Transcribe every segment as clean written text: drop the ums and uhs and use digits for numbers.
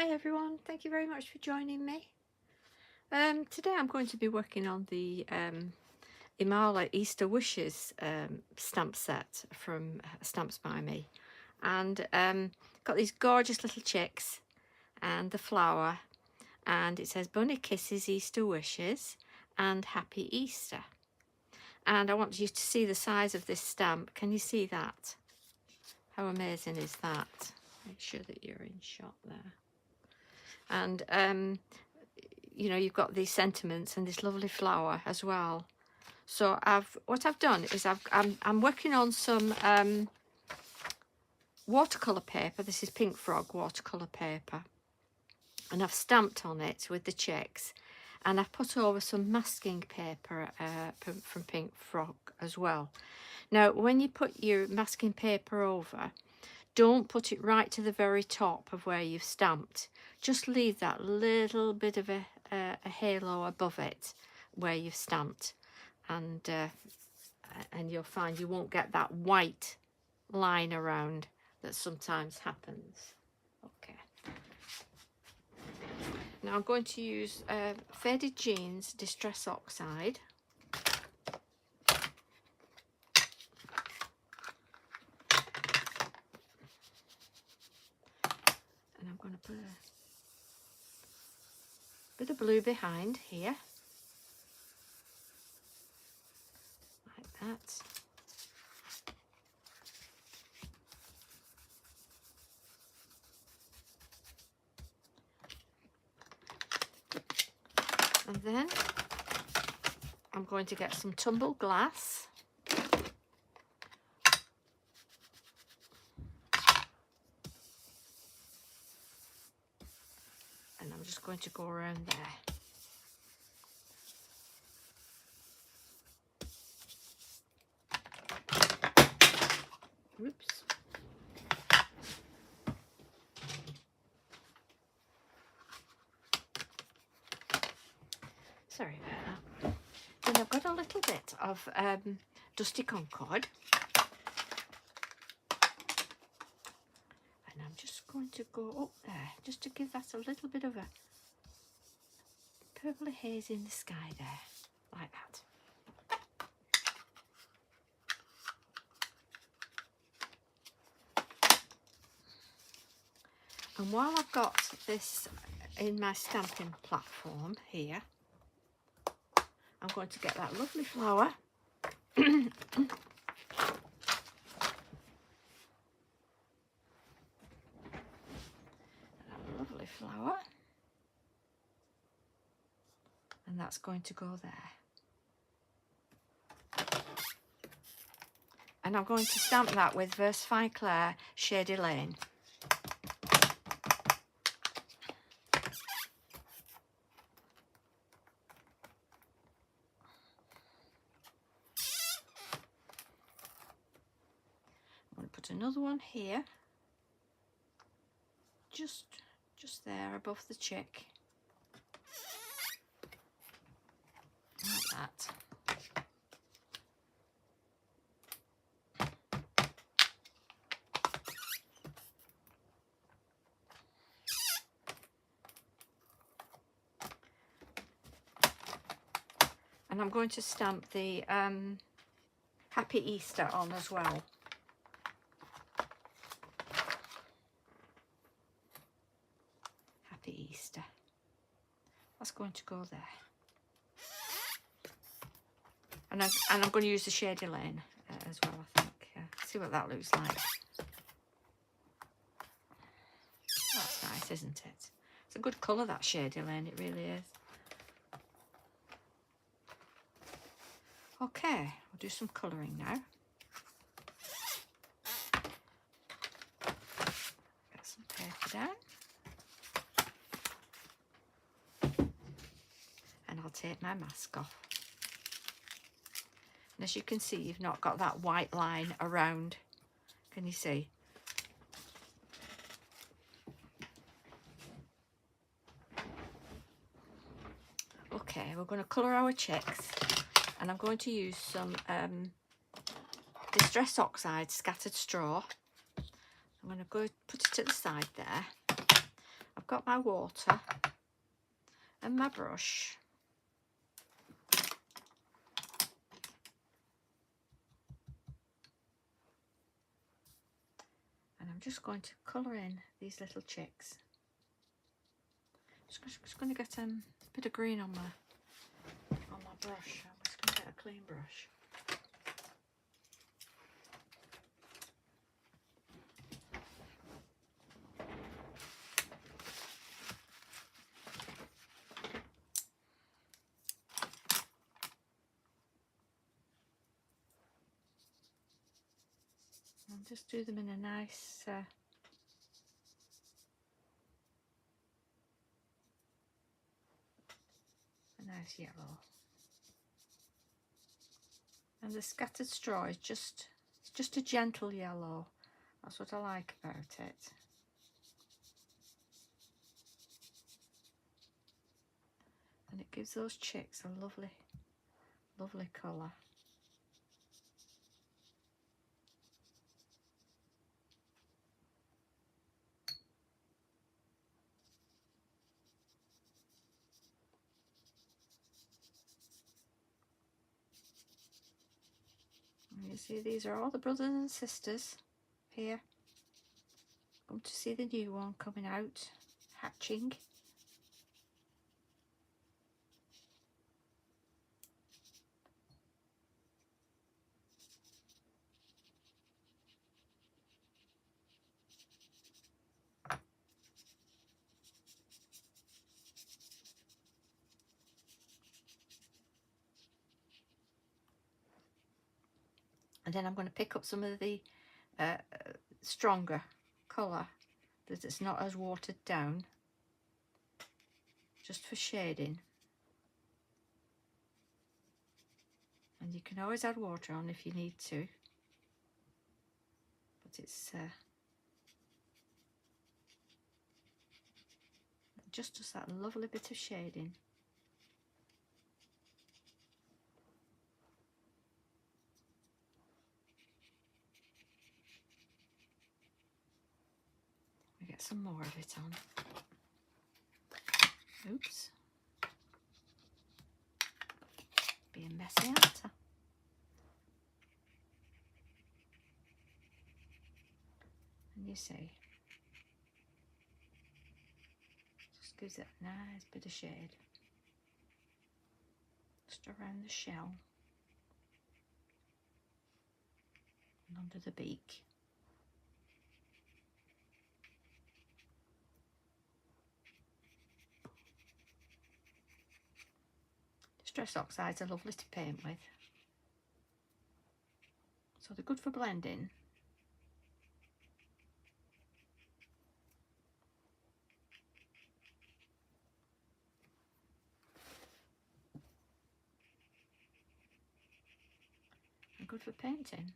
Hi everyone, thank you very much for joining me. Today I'm going to be working on the Imala Easter Wishes stamp set from Stamps by Me, and got these gorgeous little chicks and the flower, and it says Bunny Kisses, Easter Wishes and Happy Easter. And I want you to see the size of this stamp. Can you see that? How amazing is that? Make sure that you're in shot there. And you know, you've got these sentiments and this lovely flower as well. So what I've done is I'm working on some watercolor paper. This is Pink Frog watercolor paper, and I've stamped on it with the checks, and I've put over some masking paper from Pink Frog as well. Now, when you put your masking paper over, don't put it right to the very top of where you've stamped. Just leave that little bit of a halo above it where you've stamped, and you'll find you won't get that white line around that sometimes happens. Okay. Now I'm going to use Faded Jeans Distress Oxide. And I'm going to put a bit of blue behind here, like that. And then I'm going to get some tumbled glass. And I'm just going to go around there. Oops. Sorry about that. And I've got a little bit of Dusty Concord. And I'm just going to go up there, just to give that a little bit of a purpley haze in the sky there, like that. And while I've got this in my stamping platform here, I'm going to get that lovely flower. That lovely flower. And that's going to go there. And I'm going to stamp that with Versify Claire Shady Lane. Put another one here, just there above the chick, like that. And I'm going to stamp the Happy Easter on as well. Easter. That's going to go there. And I'm going to use the Shady Lane as well, I think. See what that looks like. That's nice, isn't it? It's a good colour, that Shady Lane, it really is. Okay, we'll do some colouring now. Get some paper down. And I'll take my mask off. And as you can see, you've not got that white line around. Can you see? Okay, we're going to colour our checks, and I'm going to use some Distress Oxide Scattered Straw. I'm going to go put it to the side there. I've got my water and my brush. And I'm just going to colour in these little chicks. Just going to get a bit of green on my brush. I'm just going to get a clean brush. And just do them in a nice yellow. And the scattered straw is just a gentle yellow. That's what I like about it. And it gives those chicks a lovely, lovely colour. And you see, these are all the brothers and sisters here. Come to see the new one coming out, hatching. And then I'm going to pick up some of the stronger colour that it's not as watered down, just for shading. And you can always add water on if you need to, but it's just that lovely bit of shading. We get some more of it on. Oops. Being messy, aren't I? And you see, just gives it a nice bit of shade. Just around the shell and under the beak. Distress oxides are lovely to paint with, so they're good for blending. And good for painting.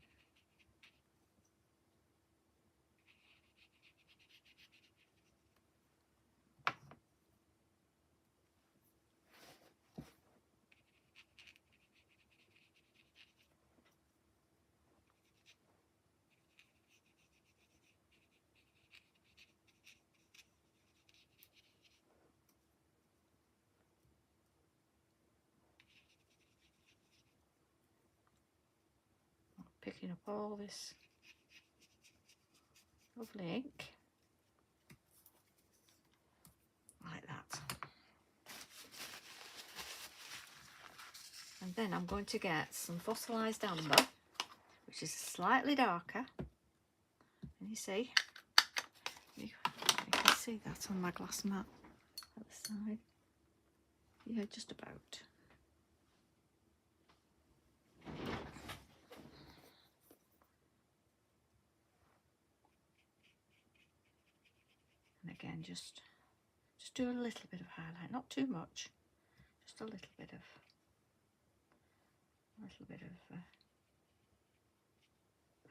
Picking up all this lovely ink like that. And then I'm going to get some fossilised amber, which is slightly darker. And you see, you can see that on my glass mat at the side. Yeah, just about. And again, just do a little bit of highlight, not too much, just a little bit of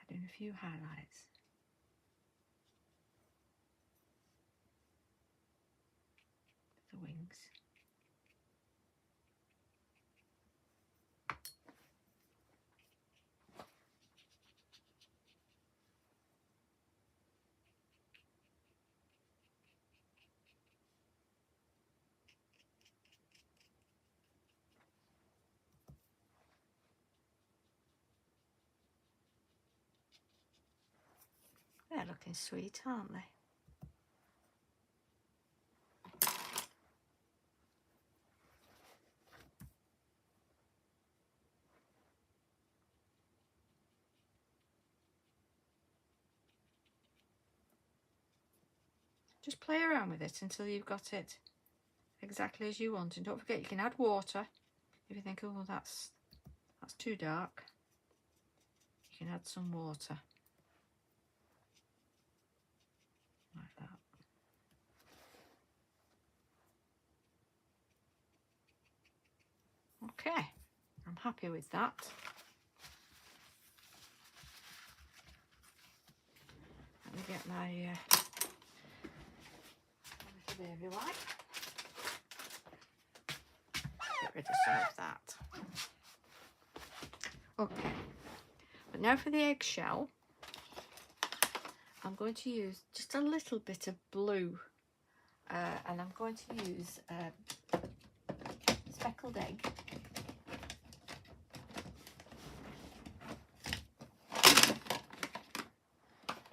adding a few highlights. The wings. They're looking sweet, aren't they? Just play around with it until you've got it exactly as you want. And don't forget, you can add water. If you think, oh, that's too dark, you can add some water. Like that. Okay, I'm happy with that. Let me get my little baby wipe. Get rid of some of that. Okay, but now for the eggshell. I'm going to use just a little bit of blue, and I'm going to use speckled egg.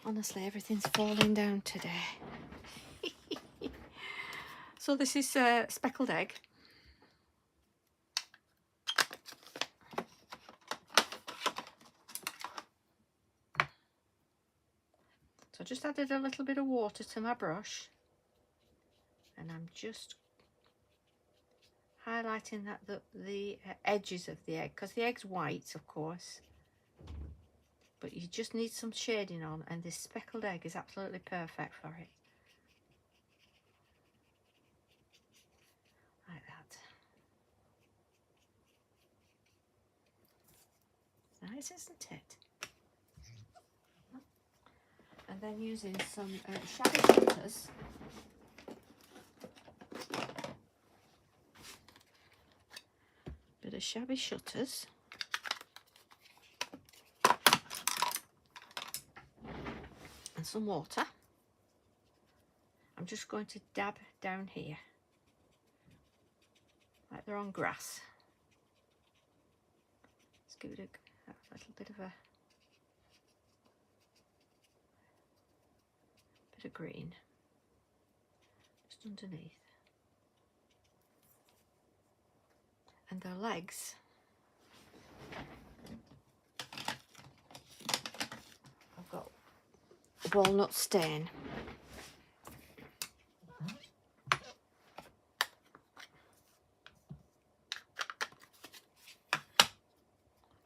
Honestly, everything's falling down today. So this is speckled egg. So I just added a little bit of water to my brush, and I'm just highlighting that the edges of the egg, because the egg's white, of course, but you just need some shading on, and this speckled egg is absolutely perfect for it. Like that. Nice, isn't it? And then using some shabby shutters, bit of shabby shutters, and some water. I'm just going to dab down here, like they're on grass. Let's give it a little bit of green just underneath. And their legs, I've got walnut stain.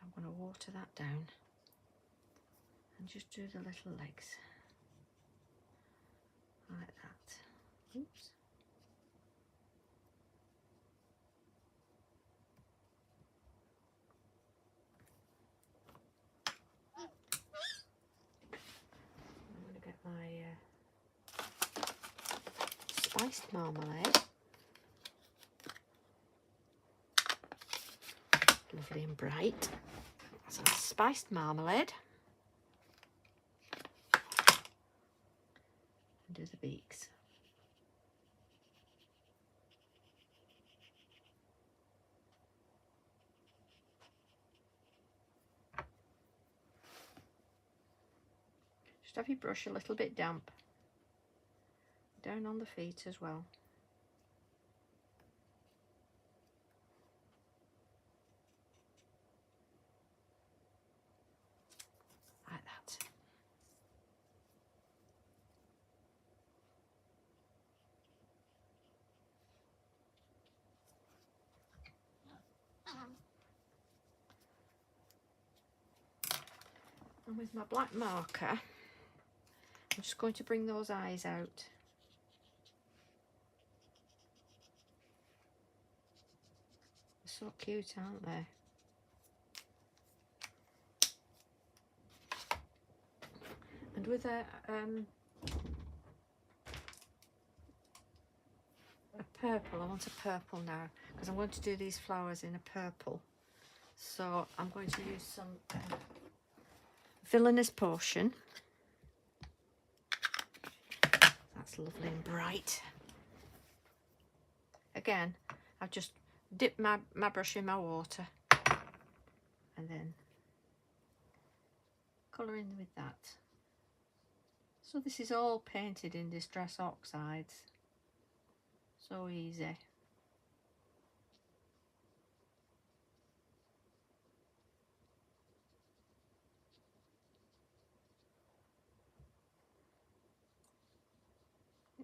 I'm going to water that down and just do the little legs like that. Oops. I'm going to get my spiced marmalade. Lovely and bright. So spiced marmalade. And do the beaks. Just have your brush a little bit damp. Down on the feet as well. Like that. And with my black marker, I'm just going to bring those eyes out. They're so cute, aren't they? And with a purple, I want a purple now, because I'm going to do these flowers in a purple. So I'm going to use some Villainous Potion. That's lovely and bright. Again, I've just dipped my brush in my water and then colour in with that. So this is all painted in Distress Oxides. So easy.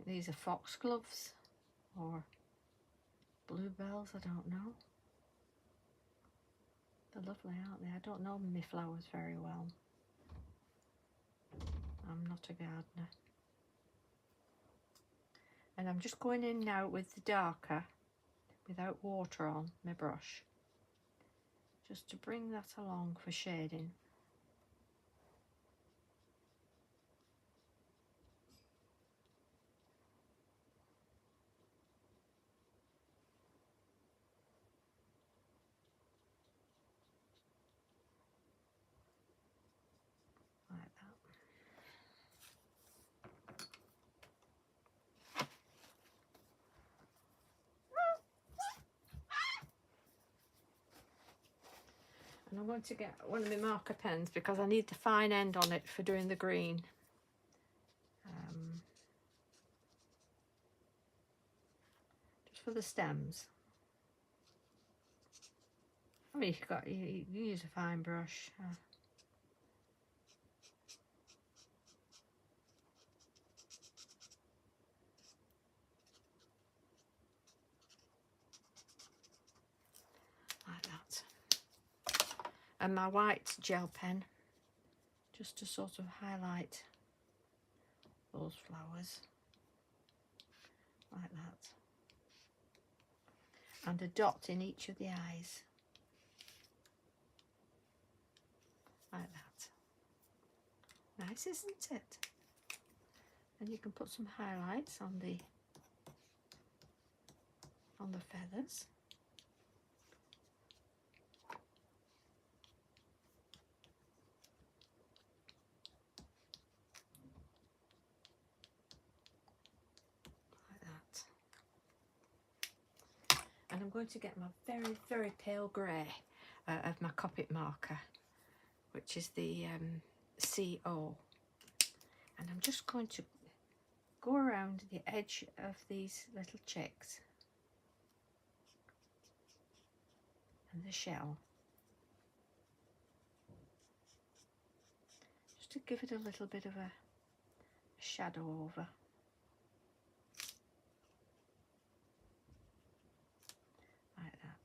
These are foxgloves or bluebells, I don't know. They're lovely, aren't they? I don't know my flowers very well. I'm not a gardener. And I'm just going in now with the darker, without water on my brush, just to bring that along for shading. Like that. And I'm going to get one of my marker pens because I need the fine end on it for doing the green. Just for the stems. I mean, you use a fine brush. Like that. And my white gel pen, just to sort of highlight those flowers. Like that. And a dot in each of the eyes. Like that. Nice, isn't it? And you can put some highlights on the feathers. Like that. And I'm going to get my very, very pale grey of my Copic marker, which is the CO. And I'm just going to go around the edge of these little chicks and the shell, just to give it a little bit of a shadow over. Like that.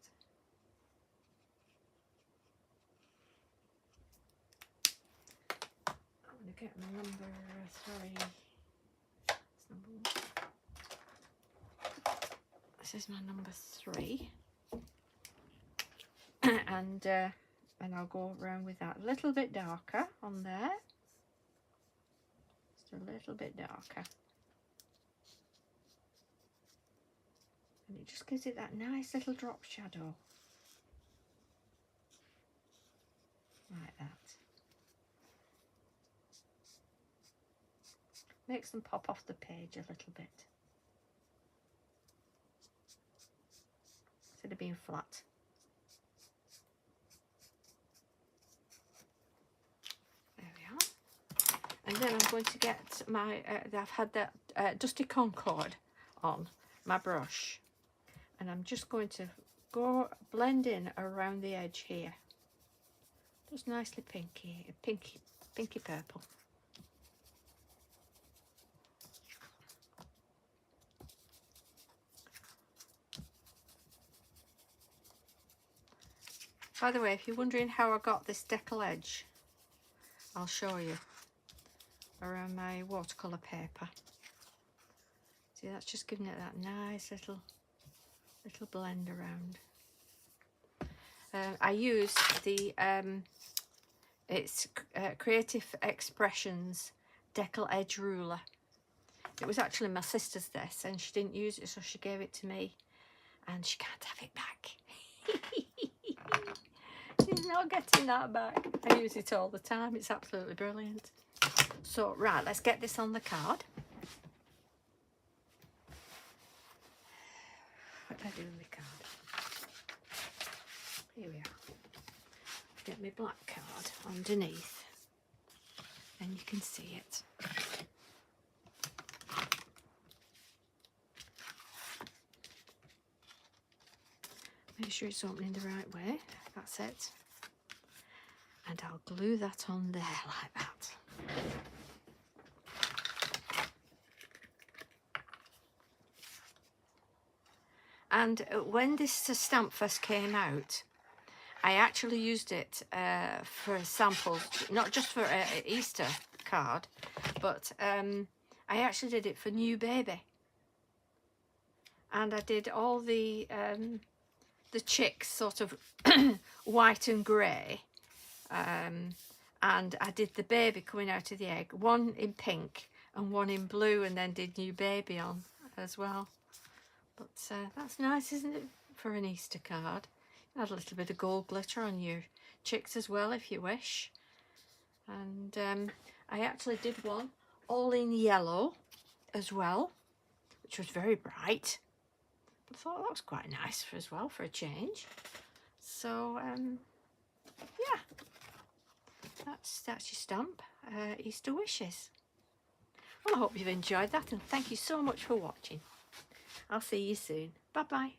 I'm going to get my number 3. This is my number 3. And I'll go around with that a little bit darker on there. Just a little bit darker. And it just gives it that nice little drop shadow. Like that. Makes them pop off the page a little bit. Instead of being flat. There we are. And then I'm going to get my, I've had that Dusty Concord on my brush. And I'm just going to go blend in around the edge here. Just nicely pinky purple. By the way, if you're wondering how I got this Deckle edge, I'll show you around my watercolour paper. See, that's just giving it that nice little blend around. I use the it's Creative Expressions Deckle Edge Ruler. It was actually my sister's this, and she didn't use it, so she gave it to me, and she can't have it back. She's not getting that back. I use it all the time. It's absolutely brilliant. So, right, let's get this on the card. What did I do with my card? Here we are. Get my black card underneath, and you can see it. Make sure it's opening the right way. That's it. And I'll glue that on there like that. And when this stamp first came out, I actually used it for samples, not just for an Easter card, but I actually did it for New Baby. And I did all the chicks sort of white and grey, and I did the baby coming out of the egg, one in pink and one in blue, and then did New Baby on as well. But that's nice, isn't it, for an Easter card? Add a little bit of gold glitter on your chicks as well if you wish. And I actually did one all in yellow as well, which was very bright. I thought that was quite nice as well for a change. So yeah, that's your stamp, Easter Wishes. Well, I hope you've enjoyed that, and thank you so much for watching. I'll see you soon. Bye bye.